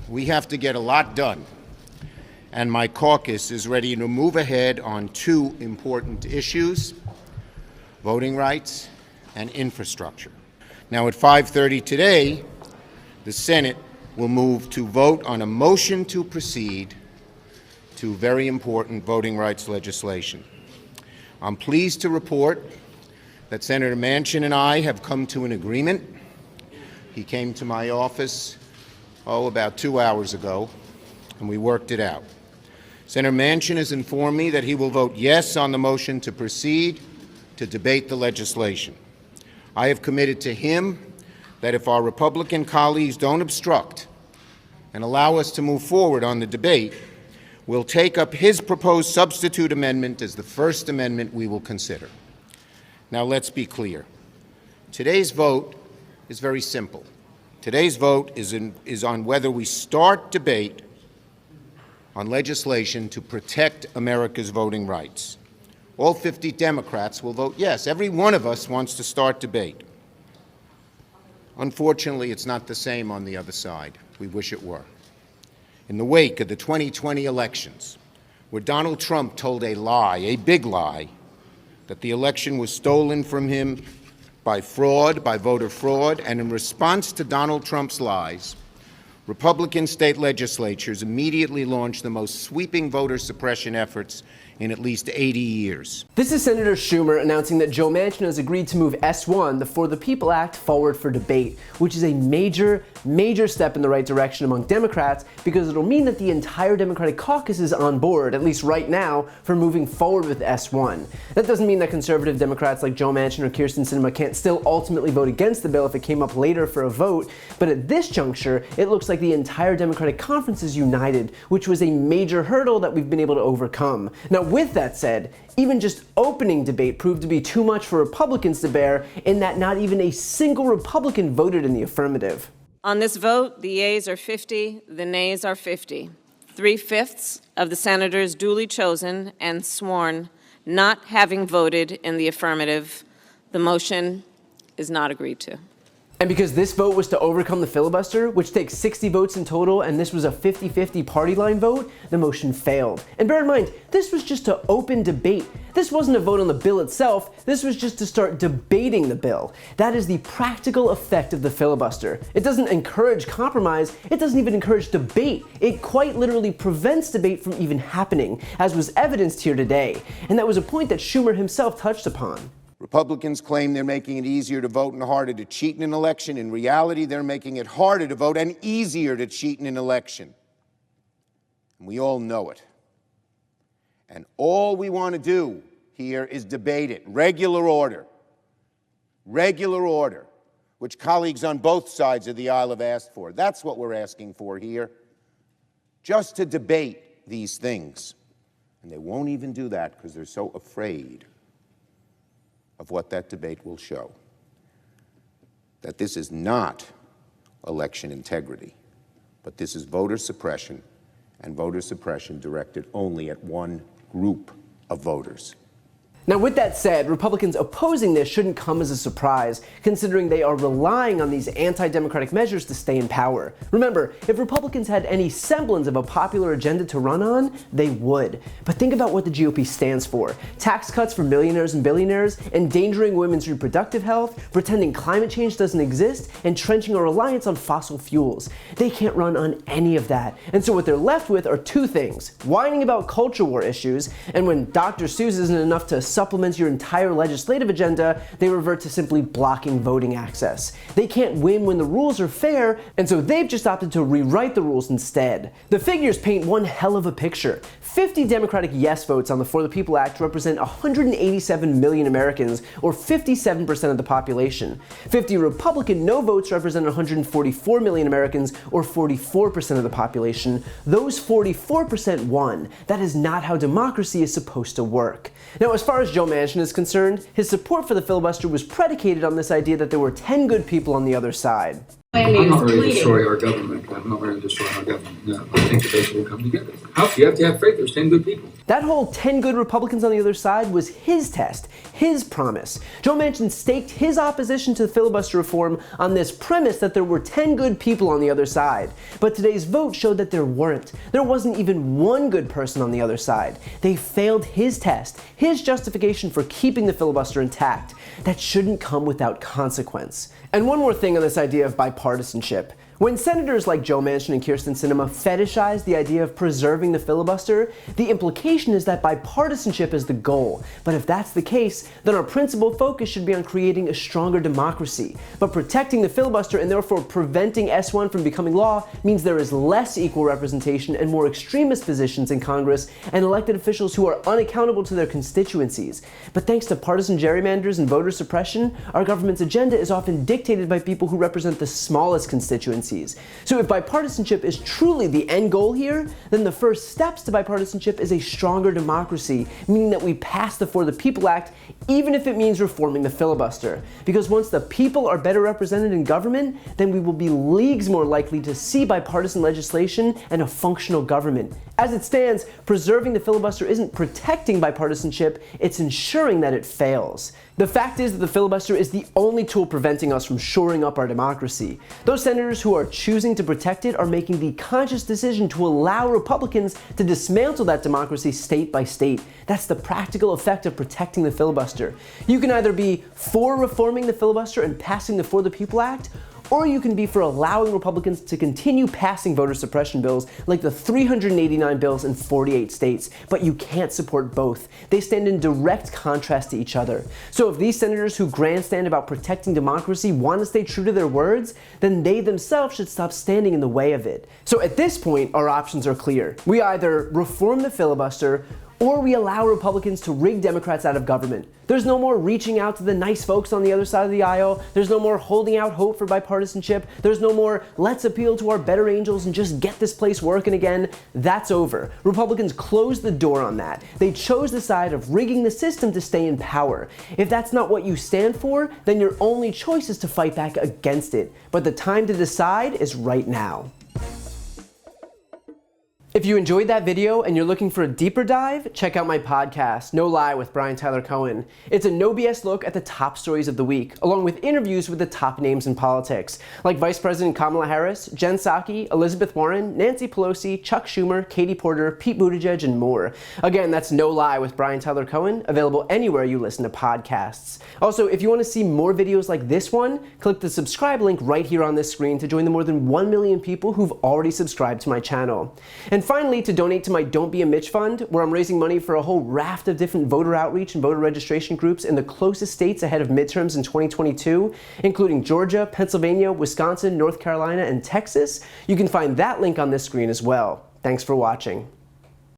we have to get a lot done, and my caucus is ready to move ahead on two important issues: voting rights and infrastructure. Now, at 5:30 today, the Senate will move to vote on a motion to proceed to very important voting rights legislation. I'm pleased to report that Senator Manchin and I have come to an agreement. He came to my office, about 2 hours ago, and we worked it out. Senator Manchin has informed me that he will vote yes on the motion to proceed to debate the legislation. I have committed to him that if our Republican colleagues don't obstruct and allow us to move forward on the debate, we'll take up his proposed substitute amendment as the first amendment we will consider. Now, let's be clear. Today's vote is very simple. Today's vote is on whether we start debate on legislation to protect America's voting rights. All 50 Democrats will vote yes. Every one of us wants to start debate. Unfortunately, it's not the same on the other side. We wish it were. In the wake of the 2020 elections, where Donald Trump told a lie, a big lie, that the election was stolen from him by fraud, by voter fraud, and in response to Donald Trump's lies, Republican state legislatures immediately launched the most sweeping voter suppression efforts in at least 80 years. This is Senator Schumer announcing that Joe Manchin has agreed to move S1, the For the People Act, forward for debate, which is a major step in the right direction among Democrats, because it'll mean that the entire Democratic caucus is on board, at least right now, for moving forward with S1. That doesn't mean that conservative Democrats like Joe Manchin or Kyrsten Sinema can't still ultimately vote against the bill if it came up later for a vote, but at this juncture, it looks like the entire Democratic conference is united, which was a major hurdle that we've been able to overcome. Now, with that said, even just opening debate proved to be too much for Republicans to bear, in that not even a single Republican voted in the affirmative. On this vote, the yeas are 50, the nays are 50. 3/5 of the senators duly chosen and sworn not having voted in the affirmative, the motion is not agreed to. And because this vote was to overcome the filibuster, which takes 60 votes in total, and this was a 50-50 party line vote, the motion failed. And bear in mind, this was just to open debate. This wasn't a vote on the bill itself, this was just to start debating the bill. That is the practical effect of the filibuster. It doesn't encourage compromise, it doesn't even encourage debate. It quite literally prevents debate from even happening, as was evidenced here today. And that was a point that Schumer himself touched upon. Republicans claim they're making it easier to vote and harder to cheat in an election. In reality, they're making it harder to vote and easier to cheat in an election. And we all know it. And all we want to do here is debate it. Regular order, which colleagues on both sides of the aisle have asked for. That's what we're asking for here, just to debate these things. And they won't even do that because they're so afraid of what that debate will show. That this is not election integrity, but this is voter suppression, and voter suppression directed only at one group of voters. Now, with that said, Republicans opposing this shouldn't come as a surprise, considering they are relying on these anti-democratic measures to stay in power. Remember, if Republicans had any semblance of a popular agenda to run on, they would. But think about what the GOP stands for. Tax cuts for millionaires and billionaires, endangering women's reproductive health, pretending climate change doesn't exist, and entrenching a reliance on fossil fuels. They can't run on any of that. And so what they're left with are two things: whining about culture war issues, and when Dr. Seuss isn't enough to supplements your entire legislative agenda, they revert to simply blocking voting access. They can't win when the rules are fair, and so they've just opted to rewrite the rules instead. The figures paint one hell of a picture. 50 Democratic yes votes on the For the People Act represent 187 million Americans, or 57% of the population. 50 Republican no votes represent 144 million Americans, or 44% of the population. Those 44% won. That is not how democracy is supposed to work. Now, as far as Joe Manchin is concerned, his support for the filibuster was predicated on this idea that there were 10 good people on the other side. I'm not ready to destroy our government. I'm not ready to destroy our government. No, I think that they will come together. You have to have faith. There's 10 good people. That whole 10 good Republicans on the other side was his test, his promise. Joe Manchin staked his opposition to filibuster reform on this premise that there were 10 good people on the other side. But today's vote showed that there weren't. There wasn't even one good person on the other side. They failed his test, his justification for keeping the filibuster intact. That shouldn't come without consequence. And one more thing on this idea of bipartisanship. When senators like Joe Manchin and Kyrsten Sinema fetishize the idea of preserving the filibuster, the implication is that bipartisanship is the goal. But if that's the case, then our principal focus should be on creating a stronger democracy. But protecting the filibuster and therefore preventing S1 from becoming law means there is less equal representation and more extremist positions in Congress and elected officials who are unaccountable to their constituencies. But thanks to partisan gerrymanders and voter suppression, our government's agenda is often dictated by people who represent the smallest constituencies. So if bipartisanship is truly the end goal here, then the first steps to bipartisanship is a stronger democracy, meaning that we pass the For the People Act, even if it means reforming the filibuster. Because once the people are better represented in government, then we will be leagues more likely to see bipartisan legislation and a functional government. As it stands, preserving the filibuster isn't protecting bipartisanship, it's ensuring that it fails. The fact is that the filibuster is the only tool preventing us from shoring up our democracy. Those senators who are choosing to protect it are making the conscious decision to allow Republicans to dismantle that democracy state by state. That's the practical effect of protecting the filibuster. You can either be for reforming the filibuster and passing the For the People Act, or you can be for allowing Republicans to continue passing voter suppression bills like the 389 bills in 48 states. But you can't support both. They stand in direct contrast to each other. So if these senators who grandstand about protecting democracy want to stay true to their words, then they themselves should stop standing in the way of it. So at this point, our options are clear. We either reform the filibuster, or we allow Republicans to rig Democrats out of government. There's no more reaching out to the nice folks on the other side of the aisle. There's no more holding out hope for bipartisanship. There's no more let's appeal to our better angels and just get this place working again. That's over. Republicans closed the door on that. They chose the side of rigging the system to stay in power. If that's not what you stand for, then your only choice is to fight back against it. But the time to decide is right now. If you enjoyed that video and you're looking for a deeper dive, check out my podcast, No Lie with Brian Tyler Cohen. It's a no BS look at the top stories of the week, along with interviews with the top names in politics, like Vice President Kamala Harris, Jen Psaki, Elizabeth Warren, Nancy Pelosi, Chuck Schumer, Katie Porter, Pete Buttigieg, and more. Again, that's No Lie with Brian Tyler Cohen, available anywhere you listen to podcasts. Also, if you want to see more videos like this one, click the subscribe link right here on this screen to join the more than 1 million people who've already subscribed to my channel. And finally, to donate to my Don't Be a Mitch fund, where I'm raising money for a whole raft of different voter outreach and voter registration groups in the closest states ahead of midterms in 2022, including Georgia, Pennsylvania, Wisconsin, North Carolina, and Texas. You can find that link on this screen as well. Thanks for watching.